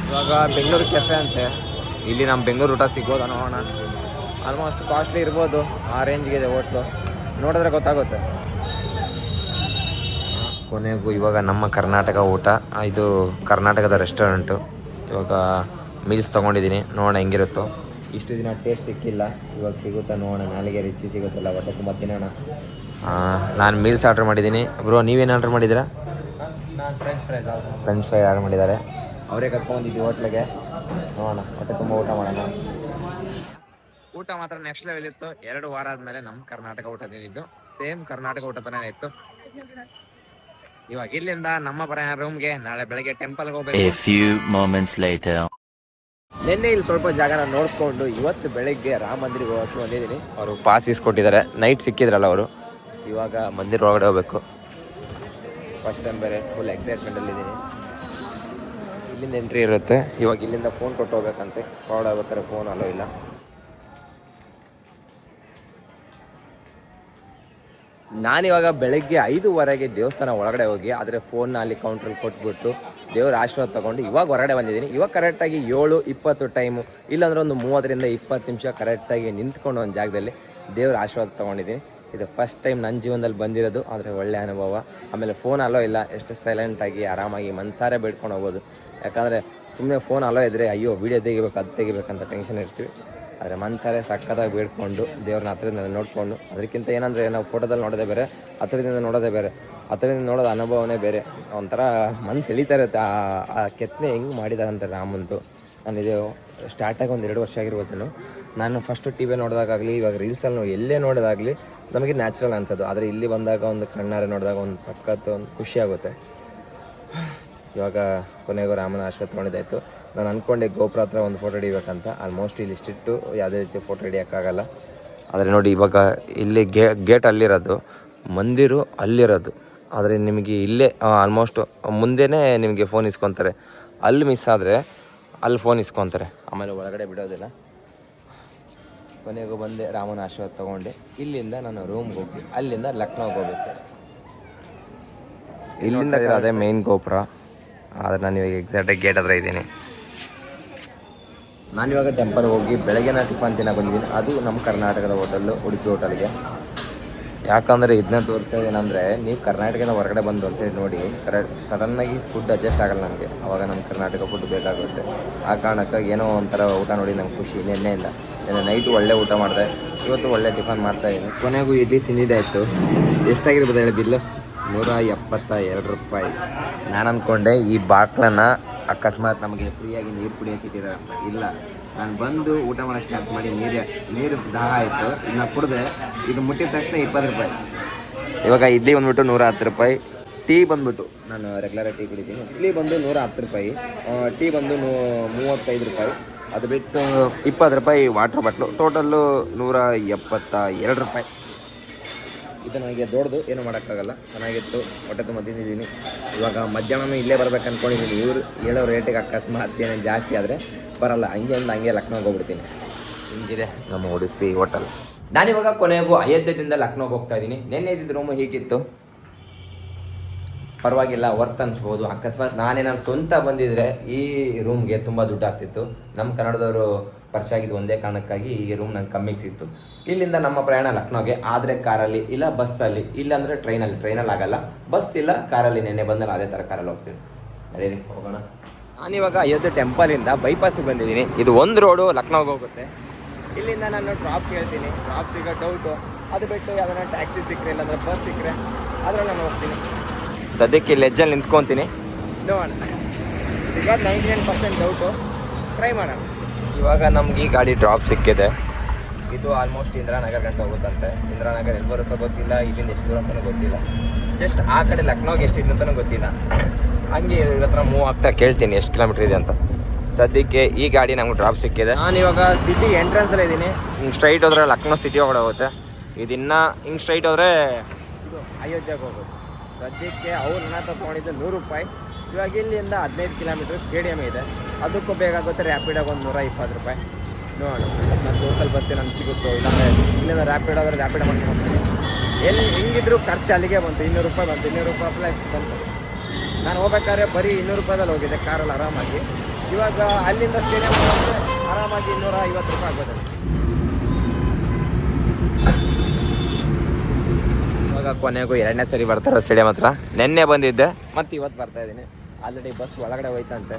ಇವಾಗ ಬೆಂಗಳೂರು ಕೆಫೆ ಅಂತೆ, ಇಲ್ಲಿ ನಮ್ಮ ಬೆಂಗಳೂರು ಊಟ ಸಿಗೋದ ನೋಡೋಣ. ಆಲ್ಮೋಸ್ಟ್ ಕಾಸ್ಟ್ಲಿ ಇರ್ಬೋದು, ಆ ರೇಂಜ್ಗೆ ಇದೆ ಹೋಟ್ಲು, ನೋಡಿದ್ರೆ ಗೊತ್ತಾಗುತ್ತೆ. ಕೊನೆಗೂ ಇವಾಗ ನಮ್ಮ ಕರ್ನಾಟಕ ಊಟ, ಇದು ಕರ್ನಾಟಕದ ರೆಸ್ಟೋರೆಂಟು. ಇವಾಗ ಮೀಲ್ಸ್ ತೊಗೊಂಡಿದ್ದೀನಿ, ನೋಡೋಣ ಹೆಂಗಿರುತ್ತೋ. ಇಷ್ಟು ದಿನ ಟೇಸ್ಟ್ ಸಿಕ್ಕಿಲ್ಲ, ಇವಾಗ ಸಿಗುತ್ತಾ ನೋಡೋಣ. ನಾಳೆಗೆ ರುಚಿ ಸಿಗುತ್ತಲ್ಲ, ಹೊಟ್ಟೆ ತುಂಬ ತಿನ್ನೋಣ. ನಾನು ಮೀಲ್ಸ್ ಆರ್ಡ್ರ್ ಮಾಡಿದ್ದೀನಿ. ಬ್ರೋ ನೀವೇನು ಆರ್ಡ್ರ್ ಮಾಡಿದ್ದೀರಾ? ನಾನು ಫ್ರೆಂಚ್ ಫ್ರೈ ಆರ್ಡ್ರ್ ಮಾಡಿದ್ದಾರೆ. ಅವರೇ ಕರ್ಕೊಂಡ್ಬಂದಿದ್ದೀವಿ ಹೋಟ್ಲಿಗೆ, ನೋಡೋಣ ಹೊಟ್ಟೆ ತುಂಬ ಊಟ ಮಾಡೋಣ. ಊಟ ಮಾತ್ರ ನೆಕ್ಸ್ಟ್ ಲೆವೆಲ್ ಇತ್ತು. 2 ವಾರ ಆದಮೇಲೆ ನಮ್ಮ ಕರ್ನಾಟಕ ಊಟ ತಿಂದಿದ್ದು, ಸೇಮ್ ಕರ್ನಾಟಕ ಊಟ ಥರನೇ ಇತ್ತು. ಇವಾಗ ಇಲ್ಲಿಂದ ನಮ್ಮ ಪ್ರಯಾಣ ರೂಮ್ಗೆ. ನಾಳೆ ಬೆಳಗ್ಗೆ ಟೆಂಪಲ್ಗೆ ಹೋಗ್ಬೇಕು. A few moments later. ನಿನ್ನೆ ಇಲ್ಲಿ ಸ್ವಲ್ಪ ಜಾಗನ ನೋಡಿಕೊಂಡು ಇವತ್ತು ಬೆಳಗ್ಗೆ ರಾಮ ಮಂದಿರಿಗೆ ಹೋಗಕ್ಕೆ ಬಂದಿದ್ದೀನಿ. ಅವರು ಪಾಸ್ ಇಸ್ಕೊಟ್ಟಿದ್ದಾರೆ, ನೈಟ್ ಸಿಕ್ಕಿದ್ರಲ್ಲ ಅವರು. ಇವಾಗ ಮಂದಿರ ಒಳಗಡೆ ಹೋಗ್ಬೇಕು. ಫಸ್ಟ್ ಟೈಮ್ ಬೇರೆ, ಫುಲ್ ಎಕ್ಸೈಟ್ಮೆಂಟಲ್ಲಿದ್ದೀನಿ. ಇಲ್ಲಿಂದ ಎಂಟ್ರಿ ಇರುತ್ತೆ. ಇವಾಗ ಇಲ್ಲಿಂದ ಫೋನ್ ಕೊಟ್ಟು ಹೋಗ್ಬೇಕಂತೆ, ಹೊರಗಡೆ ಹೋಗ್ಬೇಕಾದ್ರೆ ಫೋನ್ ಅಲೋ ಇಲ್ಲ. ನಾನಿವಾಗ ಬೆಳಗ್ಗೆ 5:15 ದೇವಸ್ಥಾನ ಒಳಗಡೆ ಹೋಗಿ, ಆದರೆ ಫೋನ್ನ ಅಲ್ಲಿ ಕೌಂಟ್ರಲ್ಲಿ ಕೊಟ್ಬಿಟ್ಟು ದೇವರ ಆಶೀರ್ವಾದ ತೊಗೊಂಡು ಇವಾಗ ಹೊರಗಡೆ ಬಂದಿದ್ದೀನಿ. ಇವಾಗ ಕರೆಕ್ಟಾಗಿ 7:20 ಟೈಮು, ಇಲ್ಲಾಂದ್ರೆ ಒಂದು 30-20 ನಿಮಿಷ ಕರೆಕ್ಟಾಗಿ ನಿಂತ್ಕೊಂಡು ಒಂದು ಜಾಗದಲ್ಲಿ ದೇವರ ಆಶೀರ್ವಾದ ತೊಗೊಂಡಿದ್ದೀನಿ. ಇದು ಫಸ್ಟ್ ಟೈಮ್ ನನ್ನ ಜೀವನದಲ್ಲಿ ಬಂದಿರೋದು, ಆದರೆ ಒಳ್ಳೆಯ ಅನುಭವ. ಆಮೇಲೆ ಫೋನ್ ಅಲೋ ಇಲ್ಲ, ಎಷ್ಟು ಸೈಲೆಂಟಾಗಿ ಆರಾಮಾಗಿ ಮನಸಾರೆ ಬೇಡ್ಕೊಂಡು ಹೋಗ್ಬೋದು. ಯಾಕಂದರೆ ಸುಮ್ಮನೆ ಫೋನ್ ಅಲೋ ಇದ್ದರೆ ಅಯ್ಯೋ ವೀಡಿಯೋ ತೆಗಿಬೇಕು, ಅದು ತೆಗಿಬೇಕಂತ ಟೆನ್ಷನ್ ಇರ್ತೀವಿ. ಆದರೆ ಮನಸಾರೆ ಸಕ್ಕತ್ತಾಗಿ ಬೇಡ್ಕೊಂಡು ದೇವ್ರನ್ನ ಹತ್ರದಿಂದ ನೋಡಿಕೊಂಡು, ಅದಕ್ಕಿಂತ ಏನಂದರೆ ನಾವು ಫೋಟೋದಲ್ಲಿ ನೋಡೋದೇ ಬೇರೆ, ಹತ್ರದಿಂದ ನೋಡೋದೇ ಬೇರೆ. ಹತ್ರದಿಂದ ನೋಡೋದು ಅನುಭವನೇ ಬೇರೆ. ಒಂಥರ ಮನಸ್ಸು ಎಳಿತಾ ಇರುತ್ತೆ. ಆ ಕೆತ್ತನೆ ಹೆಂಗೆ ಮಾಡಿದಾರಂತೆ ರಾಮಂದು. ನಾನಿದು ಸ್ಟಾರ್ಟಾಗಿ ಒಂದು 2 ವರ್ಷ ಆಗಿರ್ಬೋದು. ನಾನು ಫಸ್ಟು ಟಿ ವಿ ನೋಡಿದಾಗಲಿ, ಇವಾಗ ರೀಲ್ಸಲ್ಲಿ ಎಲ್ಲೇ ನೋಡೋದಾಗಲಿ ನಮಗೆ ನ್ಯಾಚುರಲ್ ಅನ್ಸೋದು. ಆದರೆ ಇಲ್ಲಿ ಬಂದಾಗ ಒಂದು ಕಣ್ಣಾರೆ ನೋಡಿದಾಗ ಒಂದು ಸಖತ್ತು ಒಂದು ಖುಷಿಯಾಗುತ್ತೆ. ಇವಾಗ ಕೊನೆಗೂ ರಾಮನ ಆಶೀರ್ವಾದ ತೊಗೊಂಡಿದ್ದಾಯಿತು. ನಾನು ಅಂದ್ಕೊಂಡೆ ಗೋಪುರ ಹತ್ರ ಒಂದು ಫೋಟೋ ಹಿಡಿಬೇಕಂತ. ಆಲ್ಮೋಸ್ಟ್ ಇಲ್ಲಿ ಇಷ್ಟಿಟ್ಟು ಯಾವುದೇ ರೀತಿ ಫೋಟೋ ಹಿಡಿಯೋಕ್ಕಾಗಲ್ಲ. ಆದರೆ ನೋಡಿ ಇವಾಗ ಇಲ್ಲಿ ಗೇಟ್ ಅಲ್ಲಿರೋದು, ಮಂದಿರು ಅಲ್ಲಿರೋದು. ಆದರೆ ನಿಮಗೆ ಇಲ್ಲೇ ಆಲ್ಮೋಸ್ಟ್ ಮುಂದೆನೇ ನಿಮಗೆ ಫೋನ್ ಇಸ್ಕೊತಾರೆ. ಅಲ್ಲಿ ಮಿಸ್ ಆದರೆ ಅಲ್ಲಿ ಫೋನ್ ಇಸ್ಕೊತಾರೆ, ಆಮೇಲೆ ಒಳಗಡೆ ಬಿಡೋದಿಲ್ಲ. ಕೊನೆಗೂ ಬಂದೆ, ರಾಮನ ಆಶೀರ್ವಾದ ತೊಗೊಂಡೆ. ಇಲ್ಲಿಂದ ನಾನು ರೂಮ್ಗೆ ಹೋಗಿ ಅಲ್ಲಿಂದ ಲಕ್ನೋಗೆ ಹೋಗ್ಬೇಕು. ಇಲ್ಲಿಂದ ಅದೇ ಮೇನ್ ಗೋಪುರ. ಆದರೆ ನಾನು ಇವಾಗ ಎಕ್ಸಾಕ್ಟಾಗಿ ಗೇಟ್ ಹತ್ರ ಇದ್ದೀನಿ. ನಾನಿವಾಗ ಟೆಂಪಲ್ಗೆ ಹೋಗಿ ಬೆಳಗ್ಗೆನ ಟಿಫನ್ ತಿನ್ನಕ್ಕೆ ಬಂದಿದ್ದೀನಿ. ಅದು ನಮ್ಮ ಕರ್ನಾಟಕದ ಹೋಟೆಲ್ಲು, ಉಡುಪಿ ಹೋಟೆಲ್ಗೆ. ಯಾಕಂದರೆ ಇದನ್ನ ತೋರಿಸ್ತಾ ಏನಂದರೆ, ನೀವು ಕರ್ನಾಟಕದ ಹೊರಗಡೆ ಬಂದು ಅಂತ ನೋಡಿ ಸಡನ್ನಾಗಿ ಫುಡ್ ಅಡ್ಜಸ್ಟ್ ಆಗಲ್ಲ ನಮಗೆ. ಆವಾಗ ನಮ್ಮ ಕರ್ನಾಟಕ ಫುಡ್ ಬೇಕಾಗುತ್ತೆ. ಆ ಕಾರಣಕ್ಕಾಗಿ ಏನೋ ಒಂಥರ ಊಟ ನೋಡಿ ನಂಗೆ ಖುಷಿ. ನಿನ್ನೆ ನೈಟು ಒಳ್ಳೆ ಊಟ ಮಾಡಿದೆ, ಇವತ್ತು ಒಳ್ಳೆ ಟಿಫನ್ ಮಾಡ್ತಾಯಿದ್ದೀನಿ. ಕೊನೆಗೂ ಇಡ್ಲಿ ತಿಂದಿದ್ದಾಯಿತು. ಎಷ್ಟಾಗಿರ್ಬೋದು ಹೇಳಿ ಬಿಲ್ಲು? 172 ರೂಪಾಯಿ. ನಾನು ಅಂದ್ಕೊಂಡೆ ಈ ಬಾಟ್ಲನ್ನು ಅಕಸ್ಮಾತ್ ನಮಗೆ ಫ್ರೀಯಾಗಿ ನೀರು ಕುಡಿಯೋಕ್ಕಿಟ್ಟಿದ್ದಾರೆ ಅಂತ. ಇಲ್ಲ, ನಾನು ಬಂದು ಊಟ ಮಾಡೋಕ್ಕೆ ಸ್ಟಾರ್ಟ್ ಮಾಡಿ ನೀರು ದಾಹ ಆಯಿತು, ಇನ್ನು ಕುಡಿದೆ. ಇದು ಮುಟ್ಟಿದ ತಕ್ಷಣ 20 ರೂಪಾಯಿ. ಇವಾಗ ಇಡ್ಲಿ ಬಂದುಬಿಟ್ಟು 110 ರೂಪಾಯಿ. ಟೀ ಬಂದುಬಿಟ್ಟು ನಾನು ರೆಗ್ಯುಲರ್ ಟೀ ಕುಡಿತೀನಿ. ಇಡ್ಲಿ ಬಂದು 110 ರೂಪಾಯಿ, ಟೀ ಬಂದು 35 ರೂಪಾಯಿ. ಅದು ಬಿಟ್ಟು 20 ರೂಪಾಯಿ ವಾಟ್ರ್ ಬಾಟ್ಲು. ಟೋಟಲ್ಲು 172 ರೂಪಾಯಿ. ಇದು ನನಗೆ ದೊಡ್ಡದು, ಏನೂ ಮಾಡೋಕ್ಕಾಗಲ್ಲ. ಚೆನ್ನಾಗಿತ್ತು, ಹೊಟ್ಟೆ ತುಂಬ ತಿಂದಿದ್ದೀನಿ. ಇವಾಗ ಮಧ್ಯಾಹ್ನ ಇಲ್ಲೇ ಬರ್ಬೇಕು ಅಂದ್ಕೊಂಡಿದ್ದೀನಿ. ಇವರು ಹೇಳೋ ರೇಟಿಗೆ ಅಕಸ್ಮಾತ್ ಏನೇನು ಜಾಸ್ತಿ ಆದರೆ ಬರಲ್ಲ. ಹಂಗೆ ಲಕ್ನೋಗೆ ಹೋಗ್ಬಿಡ್ತೀನಿ. ಹಿಂಗಿದೆ ನಮ್ಮ ಉಡುಪಿ ಹೋಟೆಲ್. ನಾನಿವಾಗ ಕೊನೆಗೂ ಅಯೋಧ್ಯದಿಂದ ಲಕ್ನೋಗೆ ಹೋಗ್ತಾ ಇದ್ದೀನಿ. ನೆನ್ನೆ ಇದ್ದಿದ್ದು ರೂಮು ಹೀಗಿತ್ತು, ಪರವಾಗಿಲ್ಲ, ವರ್ತ್ ಅನ್ಸ್ಬೋದು. ಅಕಸ್ಮಾತ್ ನಾನು ಸ್ವಂತ ಬಂದಿದ್ರೆ ಈ ರೂಮ್ಗೆ ತುಂಬ ದುಡ್ಡು ಆಗ್ತಿತ್ತು. ನಮ್ಮ ಕನ್ನಡದವರು ಪರಿಚಯ ಆಗಿದ್ದು ಒಂದೇ ಕಾರಣಕ್ಕಾಗಿ ಈ ರೂಮ್ ನಂಗೆ ಕಮ್ಮಿಗೆ ಸಿಕ್ತು. ಇಲ್ಲಿಂದ ನಮ್ಮ ಪ್ರಯಾಣ ಲಕ್ನೋಗೆ. ಆದರೆ ಕಾರಲ್ಲಿ ಇಲ್ಲ ಬಸ್ಸಲ್ಲಿ, ಇಲ್ಲಾಂದರೆ ಟ್ರೈನಲ್ಲಿ ಆಗಲ್ಲ. ಬಸ್ ಇಲ್ಲ ಕಾರಲ್ಲಿ. ನೆನ್ನೆ ಬಂದಲ್ಲಿ ಅದೇ ಥರ ಕಾರಲ್ಲಿ ಹೋಗ್ತೀನಿ. ನಡೀರಿ ಹೋಗೋಣ. ನಾನಿವಾಗ ಅಯೋಧ್ಯೆ ಟೆಂಪಲಿಂದ ಬೈಪಾಸಿಗೆ ಬಂದಿದ್ದೀನಿ. ಇದು ಒಂದು ರೋಡು ಲಕ್ನೋಗೆ ಹೋಗುತ್ತೆ. ಇಲ್ಲಿಂದ ನಾನು ಡ್ರಾಪ್ ಕೇಳ್ತೀನಿ. ಡ್ರಾಪ್ ಸಿಗೋ ಡೌಟು. ಅದು ಬಿಟ್ಟು ಯಾವ್ದಾರ ಟ್ಯಾಕ್ಸಿ ಸಿಕ್ಕರೆ ಇಲ್ಲಾಂದ್ರೆ ಬಸ್ ಸಿಕ್ಕರೆ ಅದರಲ್ಲಿ ನಾನು ಹೋಗ್ತೀನಿ. ಸದ್ಯಕ್ಕೆ ಲೆಜ್ಜಲ್ಲಿ ನಿಂತ್ಕೊತೀನಿ, ನೋಡೋಣ. ಸಿಗೋದು 99% ಡೌಟು, ಟ್ರೈ ಮಾಡೋಣ. ಇವಾಗ ನಮ್ಗೆ ಈ ಗಾಡಿ ಡ್ರಾಪ್ ಸಿಕ್ಕಿದೆ. ಇದು ಆಲ್ಮೋಸ್ಟ್ ಇಂದಿರಾನಗರ್ ಗಂಟೆ ಹೋಗುತ್ತಂತೆ. ಇಂದಿರಾನಗರ್ ಎಲ್ಲಿ ಬರುತ್ತೋ ಗೊತ್ತಿಲ್ಲ, ಇಲ್ಲಿಂದ ಎಷ್ಟು ದೂರ ಅಂತಲೂ ಗೊತ್ತಿಲ್ಲ. ಜಸ್ಟ್ ಆ ಕಡೆ ಲಕ್ನೋಗೆ ಎಷ್ಟಿದೆ ಅಂತಲೂ ಗೊತ್ತಿಲ್ಲ. ಹಂಗೆ ಇವ್ರ ಹತ್ರ ಮೂವ್ ಆಗ್ತಾ ಕೇಳ್ತೀನಿ ಎಷ್ಟು ಕಿಲೋಮೀಟ್ರ್ ಇದೆ ಅಂತ. ಸದ್ಯಕ್ಕೆ ಈ ಗಾಡಿ ನಮ್ಗೆ ಡ್ರಾಪ್ ಸಿಕ್ಕಿದೆ. ನಾನು ಇವಾಗ ಸಿಟಿ ಎಂಟ್ರೆನ್ಸಲ್ಲೇ ಇದ್ದೀನಿ. ಹಿಂಗೆ ಸ್ಟ್ರೈಟ್ ಹೋದರೆ ಲಕ್ನೋ ಸಿಟಿ ಒಳಗಡೆ ಹೋಗುತ್ತೆ. ಇದನ್ನು ಹಿಂಗೆ ಸ್ಟ್ರೈಟ್ ಹೋದರೆ ಇದು ಅಯೋಧ್ಯೆಗೆ ಹೋಗೋದು. ಸದ್ಯಕ್ಕೆ ಅವ್ರು ನನ್ನ ಹತ್ರ ತೊಗೊಂಡಿದ್ದು 100 ರೂಪಾಯಿ. ಇವಾಗ ಇಲ್ಲಿಂದ 15 ಕಿಲೋಮೀಟ್ರ್ ಸ್ಟೇಡಿಯಮ್ ಇದೆ, ಅದಕ್ಕೂ ಬೇಕಾಗುತ್ತೆ ರ್ಯಾಪಿಡಾಗಿ ಒಂದು 120 ರೂಪಾಯಿ. ನೋಡೋಣ ನನ್ನ ಲೋಕಲ್ ಬಸ್ ನಮ್ಗೆ ಸಿಗುತ್ತೋ, ಇಲ್ಲಾಂದರೆ ಇಲ್ಲಿಂದ ರ್ಯಾಪಿಡ್ ಆದರೆ ರ್ಯಾಪಿಡ್ ಮಾಡ್ಕೊಂಡು ಹೋಗ್ತೀನಿ. ಎಲ್ಲಿ ಹೆಂಗಿದ್ರು ಖರ್ಚು ಅಲ್ಲಿಗೆ ಬಂತು, 200 ರೂಪಾಯಿ ಬಂತು, 200 ರೂಪಾಯಿ ಪ್ಲಸ್ ಬಂತು. ನಾನು ಹೋಗ್ಬೇಕಾದ್ರೆ ಬರೀ 200 ರೂಪಾಯಿದಲ್ಲಿ ಹೋಗಿದ್ದೆ ಕಾರಲ್ಲಿ ಆರಾಮಾಗಿ. ಇವಾಗ ಅಲ್ಲಿಂದ ಸ್ಟೇಡಿಯಂ ಹೋದರೆ ಆರಾಮಾಗಿ 250 ರೂಪಾಯಿ ಆಗೋದು. ಇವಾಗ ಕೊನೆಗೂ 2ನೇ ಸರಿ ಬರ್ತಾರೆ ಸ್ಟೇಡಿಯಂ ಹತ್ರ. ನೆನ್ನೆ ಬಂದಿದ್ದೆ, ಮತ್ತು ಇವತ್ತು ಬರ್ತಾಯಿದ್ದೀನಿ. ಆಲ್ರೆಡಿ ಬಸ್ ಒಳಗಡೆ ಹೋಯ್ತಂತೆ.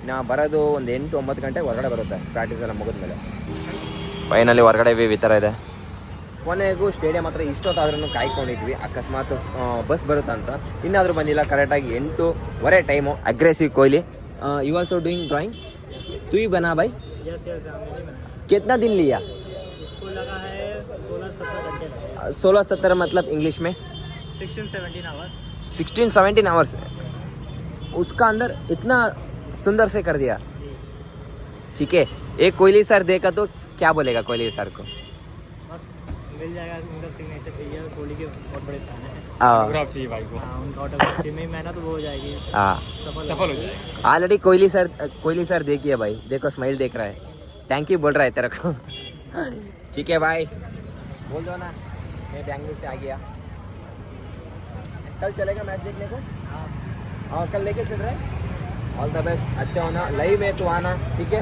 ನಾ ಬರೋದು ಒಂದು 8-9 ಗಂಟೆಗೆ ಹೊರಗಡೆ ಬರುತ್ತೆ, ಪ್ರಾಕ್ಟೀಸ್ ಎಲ್ಲ ಮುಗಿದ್ಮೇಲೆ. ಫೈನಲಿ ಹೊರಗಡೆ ಈ ಥರ ಇದೆ. ಕೊನೆಗೂ ಸ್ಟೇಡಿಯಂ ಹತ್ರ ಇಷ್ಟೊತ್ತಾದ್ರೂ ಕಾಯ್ಕೊಂಡಿದ್ವಿ, ಅಕಸ್ಮಾತ್ ಬಸ್ ಬರುತ್ತಂತ. ಇನ್ನಾದರೂ ಬಂದಿಲ್ಲ. ಕರೆಕ್ಟಾಗಿ 8:15 time. Aggressive Kohli. You also doing drawing? तू ही बना भाई? कितना दिन लिया? 16-17 मतलब इंग्लिश में 16-17 hours. 16-17 आवर्स उसका अंदर इतना सुंदर से कर दिया. ठीक है, एक कोहली सर देखा तो क्या बोलेगा कोहली सर को? बस मिल जाएगा, उनका सिग्नेचर चाहिए. कोहली के बहुत बड़े फैन हैं. ऑटोग्राफ चाहिए भाई को. हाँ, उनका ऑटोग्राफ टीम में मेहनत वो हो जाएगी. हाँ, सफल हो जाएगा. ऑलरेडी कोहली सर देखिए भाई, देखो स्माइल देख रहा है, थैंक यू बोल रहा है तेरे को. ठीक है भाई, बोल दो ना मैं बैंगलोर से आ गया. कल चलेगा मैच देखने को? हाँ, कल लेके चल रहे हैं. All the best. अच्छा होना, लाइव है तो आना, ठीक है?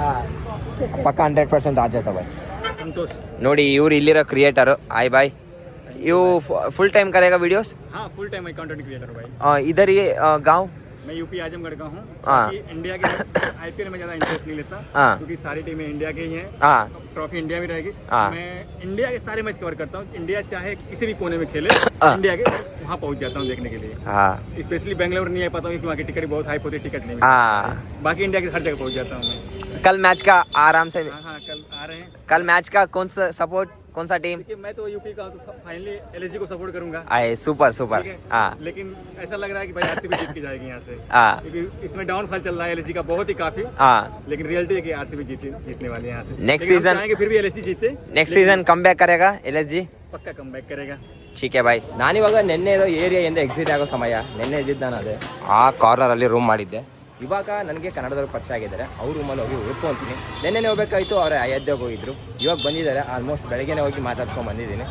हाँ, पक्का 100% आ जाता भाई. ನೋಡಿ ಇವ್ರು ಇಲ್ಲಿರೋ ಕ್ರಿಯೇಟರು. ಆಯ್ ಬಾಯ್. ಇವು फुल टाइम करेगा वीडियोस? हाँ, फुल टाइम मैं कंटेंट क्रिएटर हूँ भाई. इधर ये गांव? मैं यूपी आजमगढ़ का हूँ. हाँ. इंडिया के आईपीएल में ज़्यादा इंटरेस्ट नहीं लेता. हाँ. क्योंकि सारी टीमें इंडिया के ही हैं. हाँ. ट्रॉफी इंडिया में रहेगी. हाँ. मैं इंडिया के सारे मैच कवर करता हूँ. इंडिया चाहे किसी भी कोने में खेले, इंडिया के वहाँ पहुँच जाता हूँ देखने के लिए. हाँ. स्पेशली बेंगलोर नहीं आ पाता हूँ क्योंकि वहाँ की टिकट बहुत हाई होती है, टिकट नहीं. हाँ. बाकी इंडिया के हर जगह पहुँच जाता हूँ मैं. कल मैच का आराम से. हाँ, कल आ रहे हैं. कल मैच का कौन सा टीम? देखिए मैं तो यूपी का फाइनली एलएसजी को सपोर्ट करूंगा. आए सुपर. ठीक है? हाँ. लेकिन ऐसा लग रहा है कि भाई आरसीबी जीत के जाएगी यहाँ से. हाँ. क्योंकि इसमें डाउनफॉल चल रहा है एलएसजी का बहुत ही काफी. हाँ. लेकिन रियलिटी है कि आरसीबी जीतने वाली है यहाँ से. नेक्स्ट लेकिन हम सीजन चाहेंगे फिर भी एलएसजी जीते. ನೆಕ್ಸ್ಟ್ ಸೀಸನ್ ಕಮ್ ಬ್ಯಾಕ್ ಕರೆಗಾ LSG? पक्का कमबैक करेगा. ठीक है भाई. ನಾನಿವಾಗ ನೆನ್ನೆ ಇರೋ ಏರಿಯಾಯಿಂದ ಎಕ್ಸಿಟ್ ಆಗೋ ಸಮಯ. ನೆನ್ನೆ ಇದ್ದಿದ್ದು ನಾನು ಅದೇ ಆ ಕಾರ್ನರಲ್ಲಿ ರೂಮ್ ಮಾಡಿದ್ದೆ. ಇವಾಗ ನನಗೆ ಕನ್ನಡದವ್ರು ಪರಿಚಯ ಆಗಿದ್ದಾರೆ, ಅವ್ರ ರೂಮಲ್ಲಿ ಹೋಗಿ ಉಳ್ಕೊತೀನಿ. ನೆನ್ನೆನೇ ಹೋಗ್ಬೇಕಾಯ್ತು, ಅವರೇ ಅಯೋಧ್ಯೆಗೆ ಹೋಗಿದ್ರು. ಇವಾಗ ಬಂದಿದ್ದಾರೆ. ಆಲ್ಮೋಸ್ಟ್ ಬೆಳಗ್ಗೆನೇ ಹೋಗಿ ಮಾತಾಡ್ಸ್ಕೊಂಡು ಬಂದಿದ್ದೀನಿ.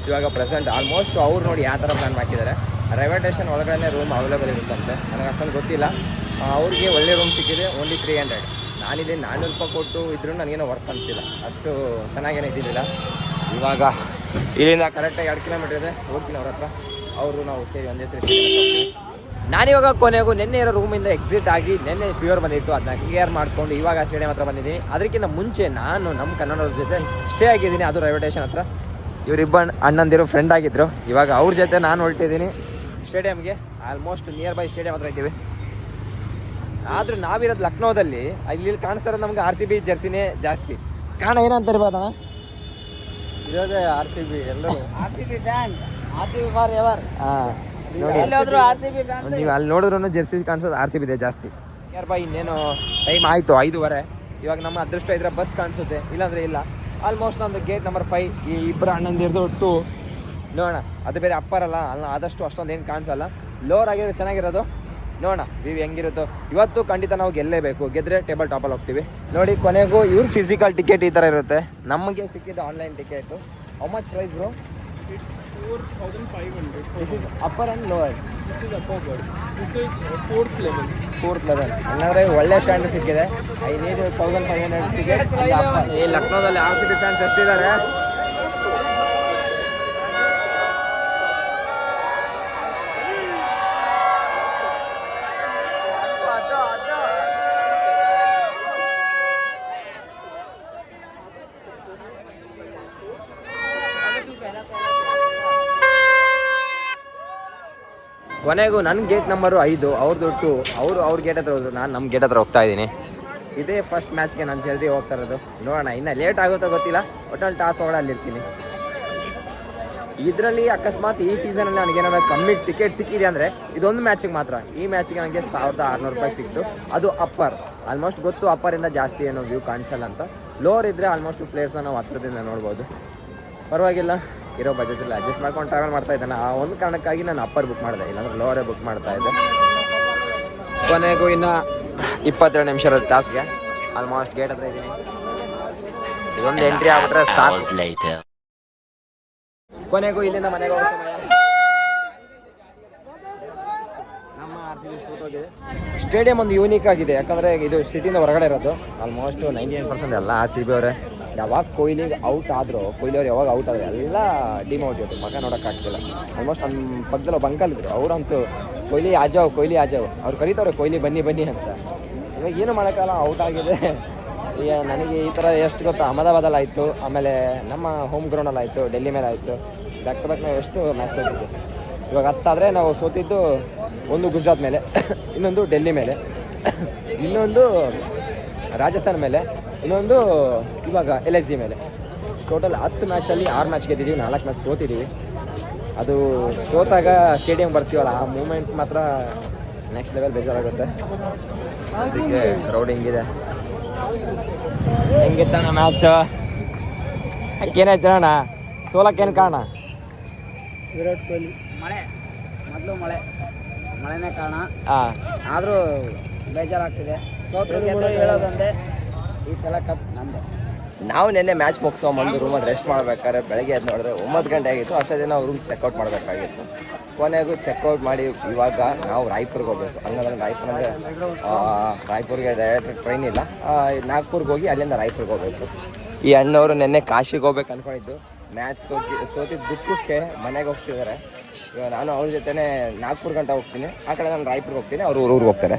ಇವಾಗ ಪ್ರೆಸೆಂಟ್ ಆಲ್ಮೋಸ್ಟ್ ಅವ್ರು ನೋಡಿ ಯಾವ ಥರ ಪ್ಲ್ಯಾನ್ ಮಾಡ್ತಿದ್ದಾರೆ. ರೈಲ್ವೆ ಸ್ಟೇಷನ್ ಒಳಗಡೆ ರೂಮ್ ಅವೈಲೇಬಲ್ ಇರುತ್ತಂತೆ, ನನಗೆ ಅಷ್ಟೊಂದು ಗೊತ್ತಿಲ್ಲ. ಅವ್ರಿಗೆ ಒಳ್ಳೆ ರೂಮ್ ಸಿಕ್ಕಿದೆ, ಓನ್ಲಿ 300. ನಾನಿಲ್ಲಿ 400 ರೂಪಾಯಿ ಕೊಟ್ಟು ಇದ್ರೂ ನನಗೇನೋ ವರ್ಕ್ ಅನಿಸಿಲ್ಲ, ಅಷ್ಟು ಚೆನ್ನಾಗೇನೋ ಇದ್ದಿದ್ದಿಲ್ಲ. ಇವಾಗ ಇಲ್ಲಿಂದ ಕರೆಕ್ಟಾಗಿ 2 ಕಿಲೋಮೀಟರ್ ಇದೆ, ಹೋಗ್ತೀನಿ ಅವ್ರ ಹತ್ರ. ಅವರು ನಾವು ಸೇರಿ ಒಂದೇ ಸರಿ. ನಾನಿವಾಗ ಕೊನೆಗೂ ನೆನ್ನೆ ಇರೋ ರೂಮಿಂದ ಎಕ್ಸಿಟ್ ಆಗಿ, ನೆನ್ನೆ ಫೀವರ್ ಬಂದಿತ್ತು, ಅದನ್ನ ಕ್ಲಿಯರ್ ಮಾಡಿಕೊಂಡು ಇವಾಗ ಸ್ಟೇಡಿಯಂ ಹತ್ರ ಬಂದಿದ್ದೀನಿ. ಅದಕ್ಕಿಂತ ಮುಂಚೆ ನಾನು ನಮ್ಮ ಕನ್ನಡವ್ರ ಜೊತೆ ಸ್ಟೇ ಆಗಿದ್ದೀನಿ, ಅದು ರೈಲ್ವೆ ಸ್ಟೇಷನ್ ಹತ್ರ. ಇವರಿಬ್ಬರು ಅಣ್ಣಂದಿರು ಫ್ರೆಂಡ್ ಆಗಿದ್ದರು. ಇವಾಗ ಅವ್ರ ಜೊತೆ ನಾನು ಹೊರಟಿದ್ದೀನಿ ಸ್ಟೇಡಿಯಮ್ಗೆ. ಆಲ್ಮೋಸ್ಟ್ ನಿಯರ್ ಬೈ ಸ್ಟೇಡಿಯಂ ಹತ್ರ ಇದ್ದೀವಿ. ಆದರೂ ನಾವಿರೋದು ಲಕ್ನೋದಲ್ಲಿ. ಇಲ್ಲಿ ಕಾಣಿಸ್ತಾ ಇರೋದು ನಮ್ಗೆ RCB ಜರ್ಸಿನೇ ಜಾಸ್ತಿ. ಕಾರಣ ಏನಂತ ಇರ್ಬೋದಣ್ಣ? ಇರೋದೇ RCB. ಎಲ್ಲರೂ RCB fans, RCB for ever. ಹಾಂ, ನೋಡಿ ನೀವು ಅಲ್ಲಿ ನೋಡಿದ್ರು ಜರ್ಸಿ ಕಾಣಿಸೋದು RCB ಇದೆ ಜಾಸ್ತಿ. ಯಾರು ಬಾ, ಇನ್ನೇನು ಟೈಮ್ ಆಯಿತು 5:15. ಇವಾಗ ನಮ್ಮ ಅದೃಷ್ಟ ಇದ್ರೆ ಬಸ್ ಕಾಣಿಸುತ್ತೆ, ಇಲ್ಲಾಂದರೆ ಇಲ್ಲ. ಆಲ್ಮೋಸ್ಟ್ ನಂದು ಗೇಟ್ ನಂಬರ್ 5. ಈ ಇಬ್ಬರು ಅಣ್ಣಂದಿರ್ದು 2 ನೋಡೋಣ. ಅದು ಬೇರೆ ಅಪ್ಪರಲ್ಲ, ಅಲ್ಲ ಆದಷ್ಟು ಅಷ್ಟೊಂದು ಏನು ಕಾಣಿಸಲ್ಲ. ಲೋರ್ ಆಗಿರೋ ಚೆನ್ನಾಗಿರೋದು. ನೋಡೋಣ ವ್ಯೂ ಹೆಂಗಿರುತ್ತೋ. ಇವತ್ತು ಖಂಡಿತ ನಾವು ಗೆಲ್ಲೇಬೇಕು, ಗೆದ್ದರೆ ಟೇಬಲ್ ಟಾಪಲ್ಲಿ ಹೋಗ್ತೀವಿ. ನೋಡಿ ಕೊನೆಗೂ ಇವ್ರ ಫಿಸಿಕಲ್ ಟಿಕೆಟ್ ಈ ಥರ ಇರುತ್ತೆ. ನಮಗೆ ಸಿಕ್ಕಿದ್ದು online ticket. How much price bro? It's 4,500. This is upper and lower. This is upper bird. This is fourth level. ಹಂಗಂದ್ರೆ ಒಳ್ಳೆ ಸ್ಟ್ಯಾಂಡ್ ಸಿಕ್ಕಿದೆ. I need 1,500 ticket. ಈ ಲಕ್ನೋದಲ್ಲಿ RCB ಫ್ಯಾನ್ಸ್ ಎಷ್ಟಿದ್ದಾರೆ? ಕೊನೆಗೂ ನನ್ನ ಗೇಟ್ ನಂಬರು 5, ಅವ್ರದ್ದು 2. ಅವ್ರ ಗೇಟ್ ಹತ್ರ ಹೋದ್ರು, ನಾನು ನಮ್ಮ ಗೇಟ್ ಹತ್ರ ಹೋಗ್ತಾ ಇದ್ದೀನಿ. ಇದೇ ಫಸ್ಟ್ ಮ್ಯಾಚ್ಗೆ ನಾನು ಜಲ್ದಿ ಹೋಗ್ತಾ ಇರೋದು. ನೋಡೋಣ, ಇನ್ನು ಲೇಟ್ ಆಗುತ್ತೋ ಗೊತ್ತಿಲ್ಲ, ಒಟ್ಟಲ್ಲಿ ಟಾಸ್ ಒಳಗೆ ಅಲ್ಲಿರ್ತೀನಿ. ಇದರಲ್ಲಿ ಅಕಸ್ಮಾತ್ ಈ ಸೀಸನಲ್ಲಿ ನನಗೇನಾದ್ರು ಕಮ್ಮಿ ಟಿಕೆಟ್ ಸಿಕ್ಕಿದೆ ಅಂದರೆ ಇದೊಂದು ಮ್ಯಾಚಿಗೆ ಮಾತ್ರ. ಈ ಮ್ಯಾಚಿಗೆ ನನಗೆ 1600 ರೂಪಾಯಿ ಸಿಕ್ತು. ಅದು ಅಪ್ಪರ್. ಆಲ್ಮೋಸ್ಟ್ ಗೊತ್ತು ಅಪ್ಪರಿಂದ ಜಾಸ್ತಿ ಏನೋ ವ್ಯೂ ಕಾಣಿಸಲ್ಲ ಅಂತ. ಲೋವರ್ ಇದ್ದರೆ ಆಲ್ಮೋಸ್ಟ್ ಪ್ಲೇಯರ್ಸ್ನ ನಾವು ಹತ್ರದಿಂದ ನೋಡ್ಬೋದು. ಪರವಾಗಿಲ್ಲ, ಇರೋ ಬಜೆಟಲ್ಲಿ ಅಡ್ಜಸ್ಟ್ ಮಾಡ್ಕೊಂಡು ಟ್ರಾವೆಲ್ ಮಾಡ್ತಾ ಇದ್ದಾನೆ. ಆ ಒಂದು ಕಾರಣಕ್ಕಾಗಿ ನಾನು ಅಪ್ಪರ್ ಬುಕ್ ಮಾಡಿದೆ, ಇಲ್ಲಾಂದ್ರೆ ಲೋವರೇ ಬುಕ್ ಮಾಡ್ತಾ ಇದ್ದೆ. ಕೊನೆಗೂ ಇನ್ನು 22 ನಿಮಿಷ ಇರೋದು ಟಾಸ್ಗೆ. ಆಲ್ಮೋಸ್ಟ್ ಗೇಟ್ ಹತ್ರ ಇದ್ದೀನಿ. ಇದೊಂದು ಎಂಟ್ರಿ ಆಗ್ಬಿಟ್ರೆ ಸಾಕು. Hours later. ಕೊನೆಗೂ ಇಲ್ಲಿಂದ ಮನೆಗೆ ಹೋಗೋ ಸಮಯ. ನಮ್ಮ RCB ಸೋತೋಗಿದೆ. ಸ್ಟೇಡಿಯಂ ಒಂದು ಯೂನಿಕ್ ಆಗಿದೆ, ಯಾಕಂದರೆ ಇದು ಸಿಟಿಯಿಂದ ಹೊರಗಡೆ ಇರೋದು. ಆಲ್ಮೋಸ್ಟ್ 99% ಎಲ್ಲ RCB ಅವರೇ. ಯಾವಾಗ ಕೊಹ್ಲಿಗೆ ಔಟ್ ಆದರೂ, ಕೊಹ್ಲಿ ಅವ್ರು ಯಾವಾಗ ಔಟ್ ಆದರೂ ಎಲ್ಲ ಡಿಮೋಟಿವೇಟ್, ಮಗ ನೋಡೋಕ್ಕಾಗ್ತಿಲ್ಲ. ಆಲ್ಮೋಸ್ಟ್ ನಮ್ಮ ಪಕ್ಕದಲ್ಲಿ ಒಬ್ಬ ಅಂಕಲ್ ಇದ್ರು, ಅವರಂತೂ ಕೊಹ್ಲಿ ಆಜಾವ್ ಅವ್ರು ಕರೀತಾರೆ ಕೊಹ್ಲಿ ಬನ್ನಿ ಅಂತ. ಇವಾಗ ಏನು ಮಾಡೋಕ್ಕಲ್ಲ, ಔಟ್ ಆಗಿದೆ. ಈಗ ನನಗೆ ಈ ಥರ ಎಷ್ಟು ಗೊತ್ತಾ, ಅಹಮದಾಬಾದಲ್ಲಿ ಆಯಿತು, ಆಮೇಲೆ ನಮ್ಮ ಹೋಮ್ ಗ್ರೌಂಡಲ್ಲಿ ಆಯಿತು, ಡೆಲ್ಲಿ ಮೇಲೆ ಆಯಿತು. ಬ್ಯಾಕ್ ಟು ಬ್ಯಾಕ್ ನಾವು ಎಷ್ಟು ಮ್ಯಾಚ್ ಸೋತಿದ್ದು. ಇವಾಗ 10 ಆದರೆ ನಾವು ಸೋತಿದ್ದು, ಒಂದು ಗುಜರಾತ್ ಮೇಲೆ, ಇನ್ನೊಂದು ಡೆಲ್ಲಿ ಮೇಲೆ, ಇನ್ನೊಂದು ರಾಜಸ್ಥಾನ್ ಮೇಲೆ, ಇನ್ನೊಂದು ಇವಾಗ LSG ಮೇಲೆ. ಟೋಟಲ್ 10 ಮ್ಯಾಚಲ್ಲಿ 6 ಮ್ಯಾಚ್ ಗೆದ್ದಿದ್ದೀವಿ, 4 ಮ್ಯಾಚ್ ಸೋತಿದ್ದೀವಿ. ಅದು ಸೋತಾಗ ಸ್ಟೇಡಿಯಂ ಬರ್ತೀವಲ್ಲ, ಆ ಮೂಮೆಂಟ್ ಮಾತ್ರ ನೆಕ್ಸ್ಟ್ ಲೆವೆಲ್ ಬೇಜಾರಾಗುತ್ತೆ. ಅದಕ್ಕೆ ಕ್ರೌಡ್ ಹಿಂಗಿದೆ. ಹೆಂಗಿತ್ತಣ್ಣ ಮ್ಯಾಚ್? ಏನಾಯ್ತು ಅಣ್ಣ, ಸೋಲಕ್ಕೇನು ಕಾರಣ? ವಿರಾಟ್ ಕೊಹ್ಲಿ ಮೊದಲು ಮಳೆನೇ ಕಾರಣ. ಹಾಂ, ಆದರೂ ಬೇಜಾರಾಗ್ತಿದೆ. ಸೋತ್ರು ಗೆದ್ರು ಹೇಳೋದಂದೆ, ಈ ಸಲ ಕಪ್ ನಮ್ಮದೇ. ನಾವು ನಿನ್ನೆ ಮ್ಯಾಚ್ ಮುಗಿಸ್ಕೊಂಬಂದು ರೂಮಲ್ಲಿ ರೆಸ್ಟ್ ಮಾಡ್ಬೇಕಾದ್ರೆ ಬೆಳಗ್ಗೆ ಎದ್ದು ನೋಡಿದ್ರೆ 9 ಗಂಟೆ ಆಗಿತ್ತು. ಅಷ್ಟೇ ನಾವು ರೂಮ್ ಚೆಕ್ಔಟ್ ಮಾಡಬೇಕಾಗಿತ್ತು. ಕೊನೆಗೂ ಚೆಕ್ಔಟ್ ಮಾಡಿ ಇವಾಗ ನಾವು ರಾಯ್ಪುರ್ಗೆ ಹೋಗ್ಬೇಕು. ಹಂಗಂದ್ರೆ ರಾಯ್ಪುರ್ಗೆ ಡೈರೆಕ್ಟ್ ಟ್ರೈನ್ ಇಲ್ಲ, ನಾಗ್ಪುರ್ಗೆ ಹೋಗಿ ಅಲ್ಲಿಂದ ರಾಯ್ಪುರ್ಗೆ ಹೋಗ್ಬೇಕು. ಈ ಅಣ್ಣವರು ನಿನ್ನೆ ಕಾಶಿಗೆ ಹೋಗ್ಬೇಕು ಅಂದ್ಕೊಂಡಿದ್ದು. ಮ್ಯಾಚ್ ಸೋತಿದ್ದ ದುಃಖಕ್ಕೆ ಮನೆಗೆ ಹೋಗ್ತಿದ್ದಾರೆ. ಇವಾಗ ನಾನು ಅವ್ರ ಜೊತೆನೇ ನಾಗ್ಪುರ್ ಗಂಟೆ ಹೋಗ್ತೀನಿ, ಆ ಕಡೆ ನಾನು ರಾಯ್ಪುರ್ಗೆ ಹೋಗ್ತೀನಿ, ಅವ್ರು ಊರಿಗೆ ಹೋಗ್ತಾರೆ.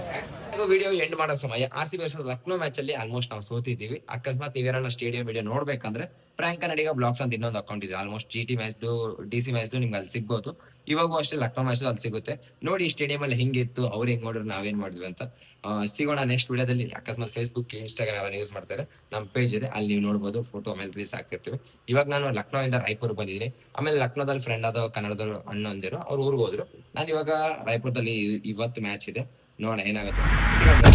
ವಿಡಿಯೋ ಎಂಡ್ ಮಾಡೋ ಸಮಯ. RCB ವರ್ಸಸ್ ಲಕ್ನೋ ಮ್ಯಾಚ್ ಅಲ್ಲಿ ಆಲ್ಮೋಸ್ಟ್ ನಾವು ಸೋತಿದ್ದೀವಿ. ಅಕಸ್ಮಾತ್ ನೀವೇನ ಸ್ಟೇಡಿಯಂ ವಿಡಿಯೋ ನೋಡ್ಬೇಕಂದ್ರೆ ಪ್ರ್ಯಾಂಕ್ ಕನ್ನಡಿಗ ಬ್ಲಾಗ್ಸ್ ಅಂತ ಇನ್ನೊಂದು ಅಕೌಂಟ್ ಇದೆ. ಆಲ್ಮೋಸ್ಟ್ GT ಮ್ಯಾಚ್ದು, DC ಮ್ಯಾಚ್ದು ನಿಮ್ಗೆ ಅಲ್ಲಿ ಸಿಗ್ಬೋದು. ಇವಾಗೂ ಅಷ್ಟೇ ಲಕ್ನೋ ಮ್ಯಾಚ್ ಅಲ್ಲಿ ಸಿಗುತ್ತೆ. ನೋಡಿ ಸ್ಟೇಡಿಯಂ ಅಲ್ಲಿ ಹೆಂಗಿತ್ತು, ಅವ್ರು ಹೆಂಗ್ ಮಾಡಿದ್ರು, ನಾವೇನ್ ಮಾಡಿದ್ವಿ ಅಂತ. ಸಿಗೋಣ ನೆಕ್ಸ್ಟ್ ವಿಡಿಯೋದಲ್ಲಿ. ಅಕಸ್ಮಾತ್ ಫೇಸ್ಬುಕ್, ಇನ್ಸ್ಟಾಗ್ರಾಮ್ ಎಲ್ಲ ಯೂಸ್ ಮಾಡ್ತಾರೆ, ನಮ್ಮ ಪೇಜ್ ಇದೆ, ಅಲ್ಲಿ ನೀವು ನೋಡ್ಬೋದು. ಫೋಟೋ ಆಮೇಲೆ ರೀಲ್ಸ್ ಹಾಕ್ತಿರ್ತೀವಿ. ಇವಾಗ ನಾನು ಲಕ್ನೋ ಇಂದ ರಾಯ್ಪುರ್ ಬಂದಿದ್ದೀನಿ. ಆಮೇಲೆ ಲಕ್ನೋದಲ್ಲಿ ಫ್ರೆಂಡ್ ಆದ ಕನ್ನಡದವರು ಅಣ್ಣಂದಿರು, ಅವ್ರು ಊರಿಗೆ ಹೋದ್ರು. ನಾನು ಇವಾಗ ರಾಯ್ಪುರದಲ್ಲಿ ಇವತ್ತು ಮ್ಯಾಚ್ ಇದೆ, ನೋಡೋಣ ಏನಾಗುತ್ತೆ.